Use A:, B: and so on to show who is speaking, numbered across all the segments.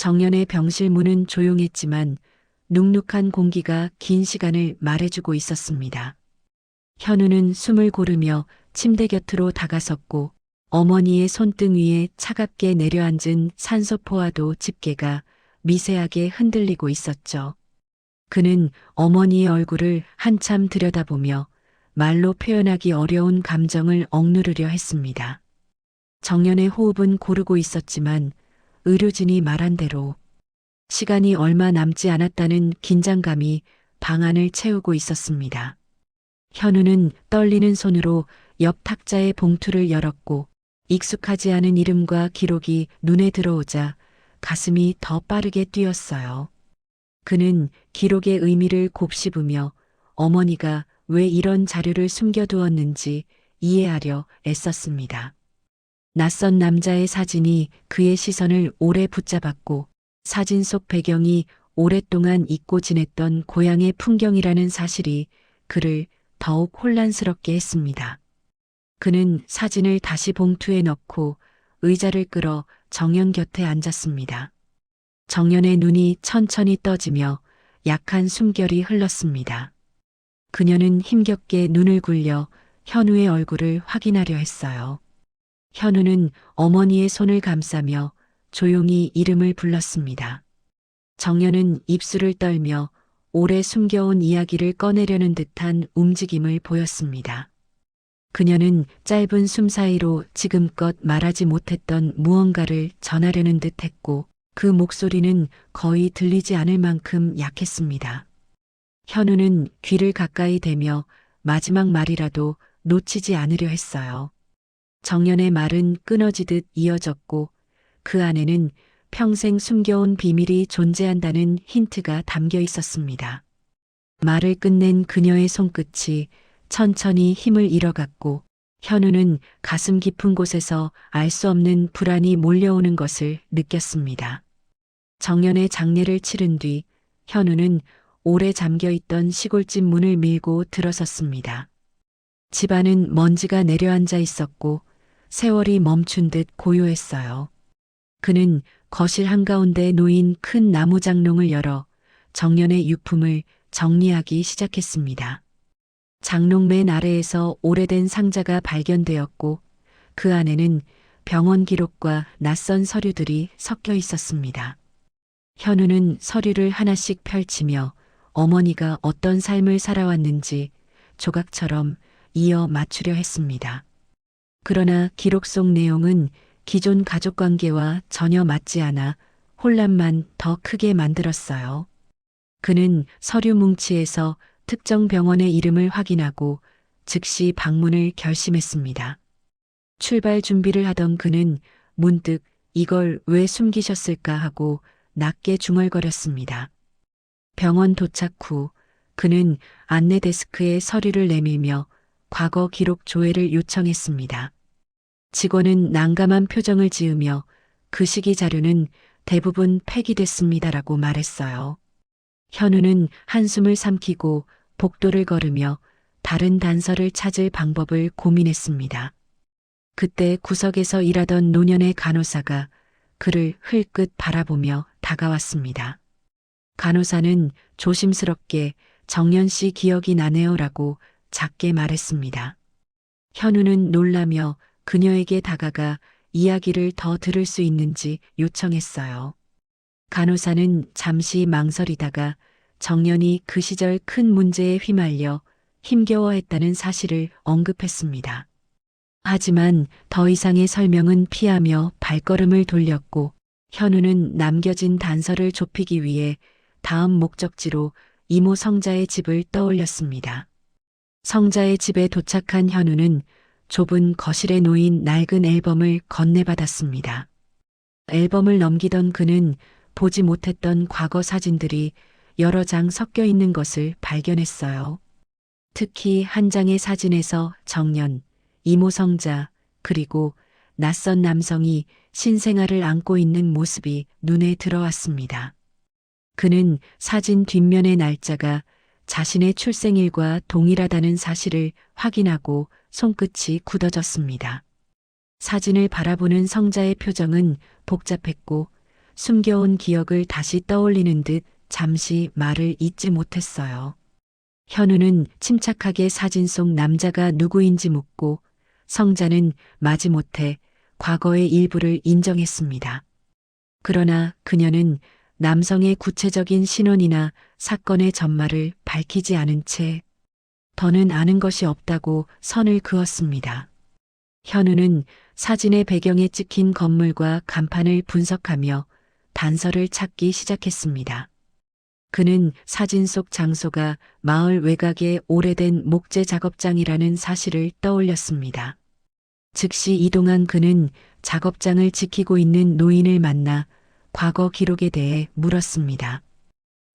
A: 정연의 병실 문은 조용했지만 눅눅한 공기가 긴 시간을 말해주고 있었습니다. 현우는 숨을 고르며 침대 곁으로 다가섰고 어머니의 손등 위에 차갑게 내려앉은 산소포화도 집게가 미세하게 흔들리고 있었죠. 그는 어머니의 얼굴을 한참 들여다보며 말로 표현하기 어려운 감정을 억누르려 했습니다. 정연의 호흡은 고르고 있었지만 의료진이 말한 대로 시간이 얼마 남지 않았다는 긴장감이 방 안을 채우고 있었습니다. 현우는 떨리는 손으로 옆 탁자의 봉투를 열었고 익숙하지 않은 이름과 기록이 눈에 들어오자 가슴이 더 빠르게 뛰었어요. 그는 기록의 의미를 곱씹으며 어머니가 왜 이런 자료를 숨겨두었는지 이해하려 애썼습니다. 낯선 남자의 사진이 그의 시선을 오래 붙잡았고 사진 속 배경이 오랫동안 잊고 지냈던 고향의 풍경이라는 사실이 그를 더욱 혼란스럽게 했습니다. 그는 사진을 다시 봉투에 넣고 의자를 끌어 정연 곁에 앉았습니다. 정연의 눈이 천천히 떠지며 약한 숨결이 흘렀습니다. 그녀는 힘겹게 눈을 굴려 현우의 얼굴을 확인하려 했어요. 현우는 어머니의 손을 감싸며 조용히 이름을 불렀습니다. 정연은 입술을 떨며 오래 숨겨온 이야기를 꺼내려는 듯한 움직임을 보였습니다. 그녀는 짧은 숨 사이로 지금껏 말하지 못했던 무언가를 전하려는 듯 했고 그 목소리는 거의 들리지 않을 만큼 약했습니다. 현우는 귀를 가까이 대며 마지막 말이라도 놓치지 않으려 했어요. 정연의 말은 끊어지듯 이어졌고 그 안에는 평생 숨겨온 비밀이 존재한다는 힌트가 담겨 있었습니다. 말을 끝낸 그녀의 손끝이 천천히 힘을 잃어갔고 현우는 가슴 깊은 곳에서 알 수 없는 불안이 몰려오는 것을 느꼈습니다. 정연의 장례를 치른 뒤 현우는 오래 잠겨있던 시골집 문을 밀고 들어섰습니다. 집안은 먼지가 내려앉아 있었고 세월이 멈춘 듯 고요했어요. 그는 거실 한가운데 놓인 큰 나무 장롱을 열어 정연의 유품을 정리하기 시작했습니다. 장롱 맨 아래에서 오래된 상자가 발견되었고 그 안에는 병원 기록과 낯선 서류들이 섞여 있었습니다. 현우는 서류를 하나씩 펼치며 어머니가 어떤 삶을 살아왔는지 조각처럼 이어 맞추려 했습니다. 그러나 기록 속 내용은 기존 가족 관계와 전혀 맞지 않아 혼란만 더 크게 만들었어요. 그는 서류 뭉치에서 특정 병원의 이름을 확인하고 즉시 방문을 결심했습니다. 출발 준비를 하던 그는 문득 이걸 왜 숨기셨을까 하고 낮게 중얼거렸습니다. 병원 도착 후 그는 안내 데스크에 서류를 내밀며 과거 기록 조회를 요청했습니다. 직원은 난감한 표정을 지으며 그 시기 자료는 대부분 폐기됐습니다라고 말했어요. 현우는 한숨을 삼키고 복도를 걸으며 다른 단서를 찾을 방법을 고민했습니다. 그때 구석에서 일하던 노년의 간호사가 그를 흘끗 바라보며 다가왔습니다. 간호사는 조심스럽게 정연 씨 기억이 나네요라고 작게 말했습니다. 현우는 놀라며 그녀에게 다가가 이야기를 더 들을 수 있는지 요청했어요. 간호사는 잠시 망설이다가 정연이 그 시절 큰 문제에 휘말려 힘겨워했다는 사실을 언급했습니다. 하지만 더 이상의 설명은 피하며 발걸음을 돌렸고 현우는 남겨진 단서를 좁히기 위해 다음 목적지로 이모 성자의 집을 떠올렸습니다. 성자의 집에 도착한 현우는 좁은 거실에 놓인 낡은 앨범을 건네받았습니다. 앨범을 넘기던 그는 보지 못했던 과거 사진들이 여러 장 섞여 있는 것을 발견했어요. 특히 한 장의 사진에서 정연, 이모 성자, 그리고 낯선 남성이 신생아를 안고 있는 모습이 눈에 들어왔습니다. 그는 사진 뒷면의 날짜가 자신의 출생일과 동일하다는 사실을 확인하고 손끝이 굳어졌습니다. 사진을 바라보는 성자의 표정은 복잡했고 숨겨온 기억을 다시 떠올리는 듯 잠시 말을 잇지 못했어요. 현우는 침착하게 사진 속 남자가 누구인지 묻고 성자는 마지못해 과거의 일부를 인정했습니다. 그러나 그녀는 남성의 구체적인 신원이나 사건의 전말을 밝히지 않은 채 더는 아는 것이 없다고 선을 그었습니다. 현우는 사진의 배경에 찍힌 건물과 간판을 분석하며 단서를 찾기 시작했습니다. 그는 사진 속 장소가 마을 외곽의 오래된 목재 작업장이라는 사실을 떠올렸습니다. 즉시 이동한 그는 작업장을 지키고 있는 노인을 만나 과거 기록에 대해 물었습니다.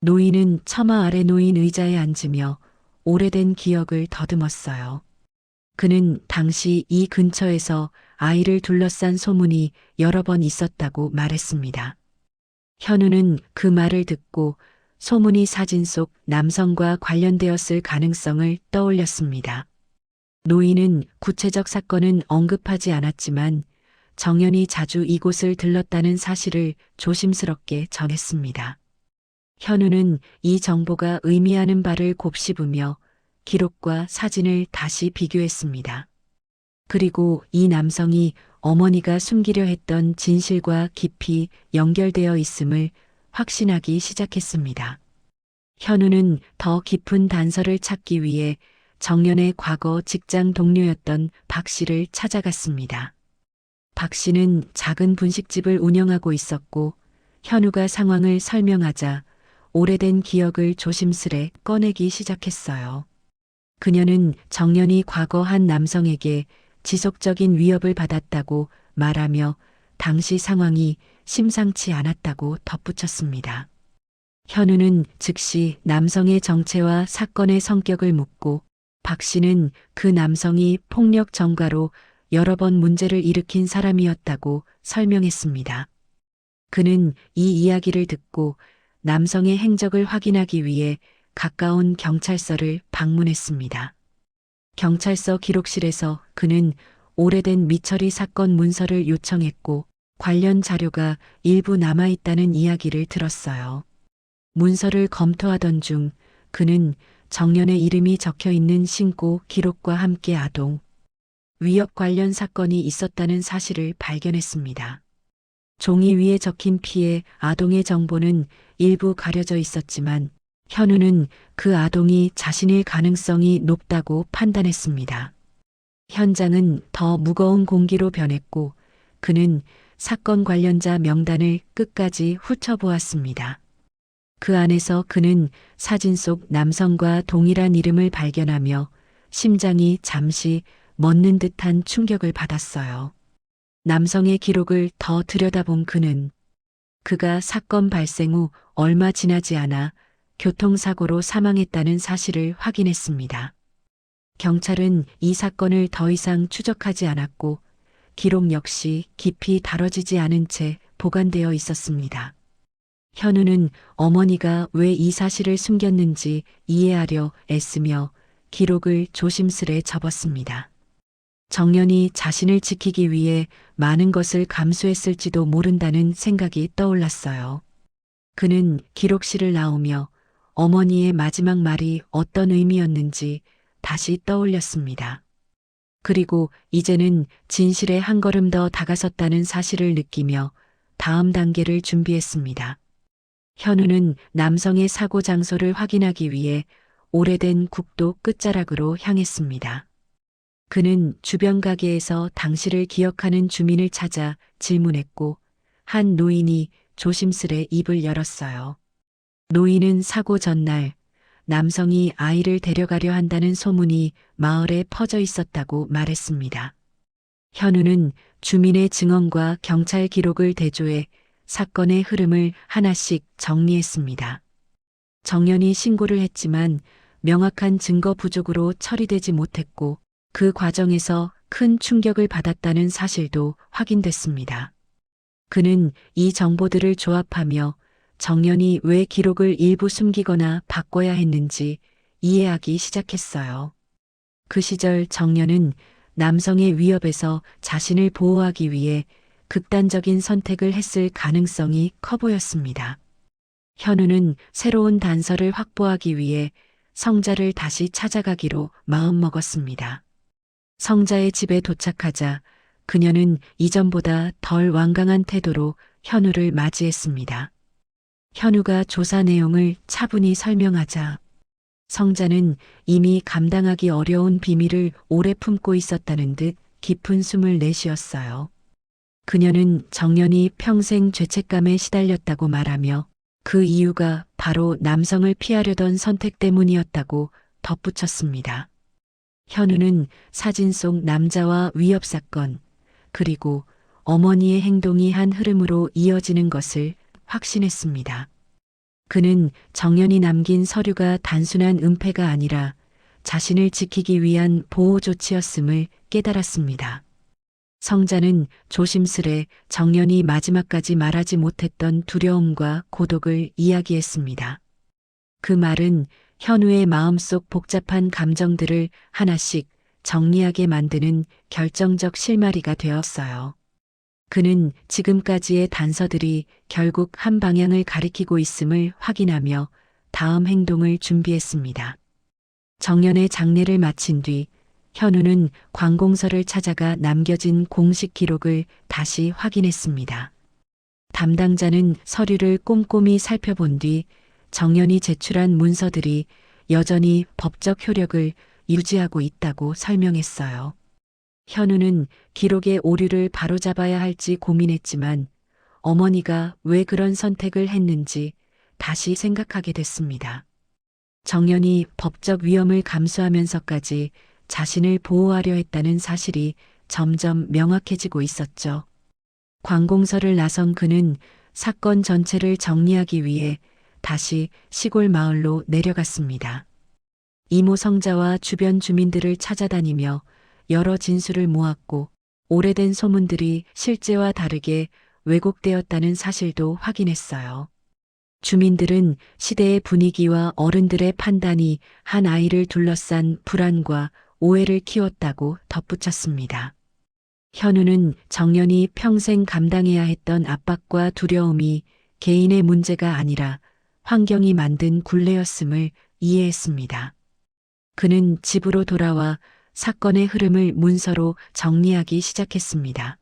A: 노인은 처마 아래 놓인 의자에 앉으며 오래된 기억을 더듬었어요. 그는 당시 이 근처에서 아이를 둘러싼 소문이 여러 번 있었다고 말했습니다. 현우는 그 말을 듣고 소문이 사진 속 남성과 관련되었을 가능성을 떠올렸습니다. 노인은 구체적 사건은 언급하지 않았지만 정연이 자주 이곳을 들렀다는 사실을 조심스럽게 전했습니다. 현우는 이 정보가 의미하는 바를 곱씹으며 기록과 사진을 다시 비교했습니다. 그리고 이 남성이 어머니가 숨기려 했던 진실과 깊이 연결되어 있음을 확신하기 시작했습니다. 현우는 더 깊은 단서를 찾기 위해 정연의 과거 직장 동료였던 박 씨를 찾아갔습니다. 박 씨는 작은 분식집을 운영하고 있었고 현우가 상황을 설명하자 오래된 기억을 조심스레 꺼내기 시작했어요. 그녀는 정연이 과거 한 남성에게 지속적인 위협을 받았다고 말하며 당시 상황이 심상치 않았다고 덧붙였습니다. 현우는 즉시 남성의 정체와 사건의 성격을 묻고 박 씨는 그 남성이 폭력 전가로 여러 번 문제를 일으킨 사람이었다고 설명했습니다. 그는 이 이야기를 듣고 남성의 행적을 확인하기 위해 가까운 경찰서를 방문했습니다. 경찰서 기록실에서 그는 오래된 미처리 사건 문서를 요청했고 관련 자료가 일부 남아있다는 이야기를 들었어요. 문서를 검토하던 중 그는 정연의 이름이 적혀 있는 신고 기록과 함께 아동, 위협 관련 사건이 있었다는 사실을 발견했습니다. 종이 위에 적힌 피해 아동의 정보는 일부 가려져 있었지만 현우는 그 아동이 자신일 가능성이 높다고 판단했습니다. 현장은 더 무거운 공기로 변했고 그는 사건 관련자 명단을 끝까지 훑어보았습니다. 그 안에서 그는 사진 속 남성과 동일한 이름을 발견하며 심장이 잠시 멎는 듯한 충격을 받았어요. 남성의 기록을 더 들여다본 그는 그가 사건 발생 후 얼마 지나지 않아 교통사고로 사망했다는 사실을 확인했습니다. 경찰은 이 사건을 더 이상 추적하지 않았고 기록 역시 깊이 다뤄지지 않은 채 보관되어 있었습니다. 현우는 어머니가 왜 이 사실을 숨겼는지 이해하려 애쓰며 기록을 조심스레 접었습니다. 정연이 자신을 지키기 위해 많은 것을 감수했을지도 모른다는 생각이 떠올랐어요. 그는 기록실을 나오며 어머니의 마지막 말이 어떤 의미였는지 다시 떠올렸습니다. 그리고 이제는 진실에 한 걸음 더 다가섰다는 사실을 느끼며 다음 단계를 준비했습니다. 현우는 남성의 사고 장소를 확인하기 위해 오래된 국도 끝자락으로 향했습니다. 그는 주변 가게에서 당시를 기억하는 주민을 찾아 질문했고 한 노인이 조심스레 입을 열었어요. 노인은 사고 전날 남성이 아이를 데려가려 한다는 소문이 마을에 퍼져 있었다고 말했습니다. 현우는 주민의 증언과 경찰 기록을 대조해 사건의 흐름을 하나씩 정리했습니다. 정연이 신고를 했지만 명확한 증거 부족으로 처리되지 못했고 그 과정에서 큰 충격을 받았다는 사실도 확인됐습니다. 그는 이 정보들을 조합하며 정연이 왜 기록을 일부 숨기거나 바꿔야 했는지 이해하기 시작했어요. 그 시절 정연은 남성의 위협에서 자신을 보호하기 위해 극단적인 선택을 했을 가능성이 커 보였습니다. 현우는 새로운 단서를 확보하기 위해 성자를 다시 찾아가기로 마음먹었습니다. 성자의 집에 도착하자 그녀는 이전보다 덜 완강한 태도로 현우를 맞이했습니다. 현우가 조사 내용을 차분히 설명하자 성자는 이미 감당하기 어려운 비밀을 오래 품고 있었다는 듯 깊은 숨을 내쉬었어요. 그녀는 정연이 평생 죄책감에 시달렸다고 말하며 그 이유가 바로 남성을 피하려던 선택 때문이었다고 덧붙였습니다. 현우는 사진 속 남자와 위협 사건, 그리고 어머니의 행동이 한 흐름으로 이어지는 것을 확신했습니다. 그는 정연이 남긴 서류가 단순한 은폐가 아니라 자신을 지키기 위한 보호 조치였음을 깨달았습니다. 성자는 조심스레 정연이 마지막까지 말하지 못했던 두려움과 고독을 이야기했습니다. 그 말은 현우의 마음속 복잡한 감정들을 하나씩 정리하게 만드는 결정적 실마리가 되었어요. 그는 지금까지의 단서들이 결국 한 방향을 가리키고 있음을 확인하며 다음 행동을 준비했습니다. 정연의 장례를 마친 뒤 현우는 관공서를 찾아가 남겨진 공식 기록을 다시 확인했습니다. 담당자는 서류를 꼼꼼히 살펴본 뒤 정연이 제출한 문서들이 여전히 법적 효력을 유지하고 있다고 설명했어요. 현우는 기록의 오류를 바로잡아야 할지 고민했지만 어머니가 왜 그런 선택을 했는지 다시 생각하게 됐습니다. 정연이 법적 위험을 감수하면서까지 자신을 보호하려 했다는 사실이 점점 명확해지고 있었죠. 관공서를 나선 그는 사건 전체를 정리하기 위해 다시 시골 마을로 내려갔습니다. 이모 성자와 주변 주민들을 찾아다니며 여러 진술을 모았고 오래된 소문들이 실제와 다르게 왜곡되었다는 사실도 확인했어요. 주민들은 시대의 분위기와 어른들의 판단이 한 아이를 둘러싼 불안과 오해를 키웠다고 덧붙였습니다. 현우는 정연이 평생 감당해야 했던 압박과 두려움이 개인의 문제가 아니라 환경이 만든 굴레였음을 이해했습니다. 그는 집으로 돌아와 사건의 흐름을 문서로 정리하기 시작했습니다.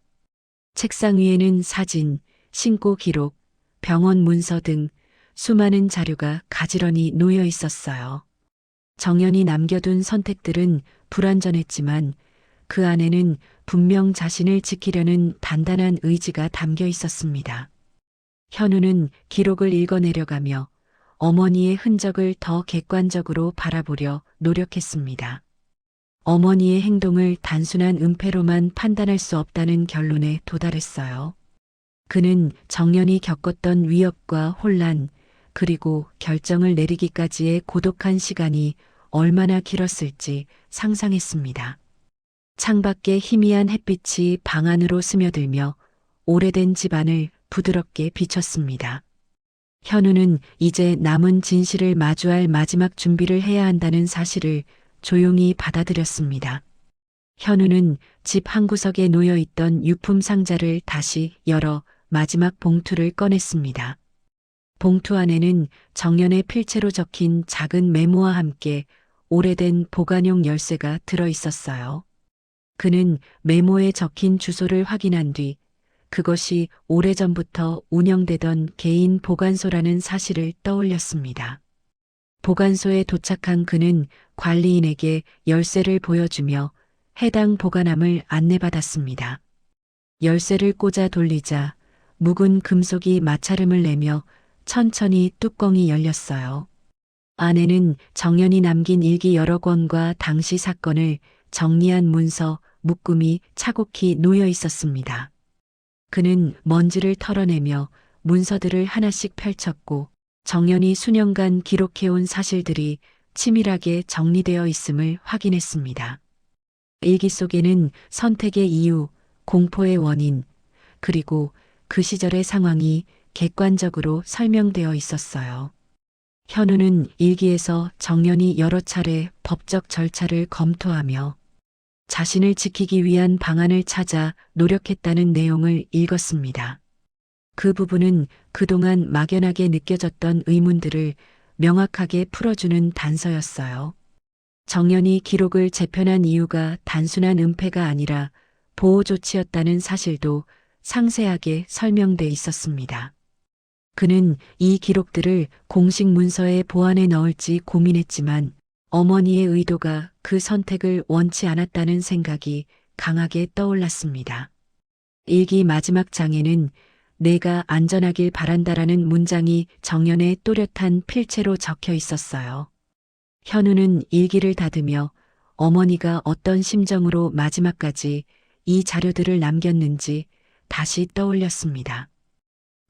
A: 책상 위에는 사진, 신고 기록, 병원 문서 등 수많은 자료가 가지런히 놓여 있었어요. 정연이 남겨둔 선택들은 불완전했지만 그 안에는 분명 자신을 지키려는 단단한 의지가 담겨 있었습니다. 현우는 기록을 읽어내려가며 어머니의 흔적을 더 객관적으로 바라보려 노력했습니다. 어머니의 행동을 단순한 은폐로만 판단할 수 없다는 결론에 도달했어요. 그는 정연이 겪었던 위협과 혼란, 그리고 결정을 내리기까지의 고독한 시간이 얼마나 길었을지 상상했습니다. 창밖에 희미한 햇빛이 방 안으로 스며들며 오래된 집안을 부드럽게 비췄습니다. 현우는 이제 남은 진실을 마주할 마지막 준비를 해야 한다는 사실을 조용히 받아들였습니다. 현우는 집 한구석에 놓여 있던 유품 상자를 다시 열어 마지막 봉투를 꺼냈습니다. 봉투 안에는 정연의 필체로 적힌 작은 메모와 함께 오래된 보관용 열쇠가 들어 있었어요. 그는 메모에 적힌 주소를 확인한 뒤 그것이 오래전부터 운영되던 개인 보관소라는 사실을 떠올렸습니다. 보관소에 도착한 그는 관리인에게 열쇠를 보여주며 해당 보관함을 안내받았습니다. 열쇠를 꽂아 돌리자 묵은 금속이 마찰음을 내며 천천히 뚜껑이 열렸어요. 안에는 정연이 남긴 일기 여러 권과 당시 사건을 정리한 문서, 묶음이 차곡히 놓여 있었습니다. 그는 먼지를 털어내며 문서들을 하나씩 펼쳤고 정연이 수년간 기록해온 사실들이 치밀하게 정리되어 있음을 확인했습니다. 일기 속에는 선택의 이유, 공포의 원인, 그리고 그 시절의 상황이 객관적으로 설명되어 있었어요. 현우는 일기에서 정연이 여러 차례 법적 절차를 검토하며 자신을 지키기 위한 방안을 찾아 노력했다는 내용을 읽었습니다. 그 부분은 그동안 막연하게 느껴졌던 의문들을 명확하게 풀어주는 단서였어요. 정연이 기록을 재편한 이유가 단순한 은폐가 아니라 보호 조치였다는 사실도 상세하게 설명돼 있었습니다. 그는 이 기록들을 공식 문서에 보완해 넣을지 고민했지만 어머니의 의도가 그 선택을 원치 않았다는 생각이 강하게 떠올랐습니다. 일기 마지막 장에는 내가 안전하길 바란다라는 문장이 정연의 또렷한 필체로 적혀 있었어요. 현우는 일기를 닫으며 어머니가 어떤 심정으로 마지막까지 이 자료들을 남겼는지 다시 떠올렸습니다.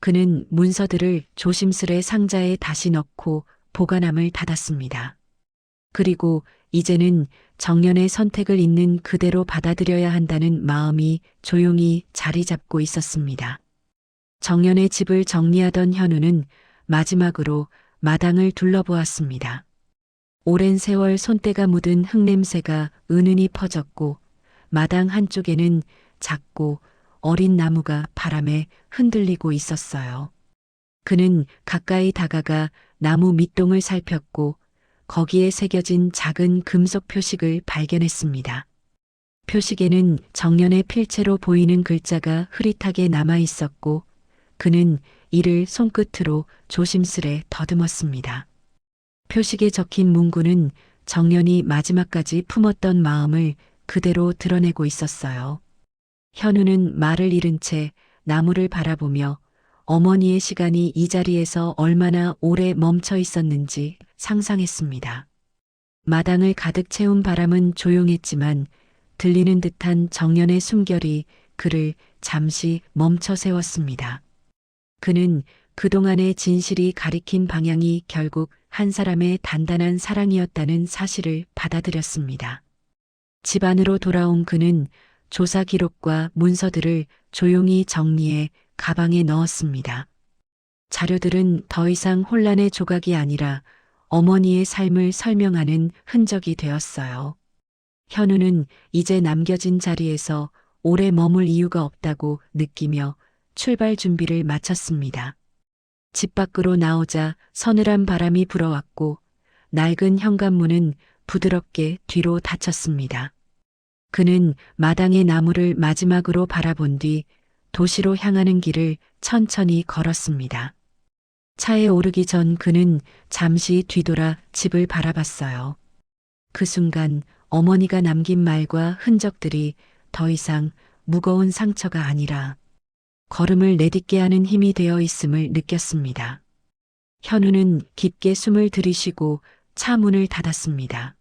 A: 그는 문서들을 조심스레 상자에 다시 넣고 보관함을 닫았습니다. 그리고 이제는 정연의 선택을 있는 그대로 받아들여야 한다는 마음이 조용히 자리 잡고 있었습니다. 정연의 집을 정리하던 현우는 마지막으로 마당을 둘러보았습니다. 오랜 세월 손때가 묻은 흙냄새가 은은히 퍼졌고 마당 한쪽에는 작고 어린 나무가 바람에 흔들리고 있었어요. 그는 가까이 다가가 나무 밑동을 살폈고 거기에 새겨진 작은 금속 표식을 발견했습니다. 표식에는 정연의 필체로 보이는 글자가 흐릿하게 남아 있었고 그는 이를 손끝으로 조심스레 더듬었습니다. 표식에 적힌 문구는 정연이 마지막까지 품었던 마음을 그대로 드러내고 있었어요. 현우는 말을 잃은 채 나무를 바라보며 어머니의 시간이 이 자리에서 얼마나 오래 멈춰 있었는지 상상했습니다. 마당을 가득 채운 바람은 조용했지만 들리는 듯한 정연의 숨결이 그를 잠시 멈춰 세웠습니다. 그는 그동안의 진실이 가리킨 방향이 결국 한 사람의 단단한 사랑이었다는 사실을 받아들였습니다. 집 안으로 돌아온 그는 조사 기록과 문서들을 조용히 정리해 가방에 넣었습니다. 자료들은 더 이상 혼란의 조각이 아니라 어머니의 삶을 설명하는 흔적이 되었어요. 현우는 이제 남겨진 자리에서 오래 머물 이유가 없다고 느끼며 출발 준비를 마쳤습니다. 집 밖으로 나오자 서늘한 바람이 불어왔고 낡은 현관문은 부드럽게 뒤로 닫혔습니다. 그는 마당의 나무를 마지막으로 바라본 뒤 도시로 향하는 길을 천천히 걸었습니다. 차에 오르기 전 그는 잠시 뒤돌아 집을 바라봤어요. 그 순간 어머니가 남긴 말과 흔적들이 더 이상 무거운 상처가 아니라 걸음을 내딛게 하는 힘이 되어 있음을 느꼈습니다. 현우는 깊게 숨을 들이쉬고 차 문을 닫았습니다.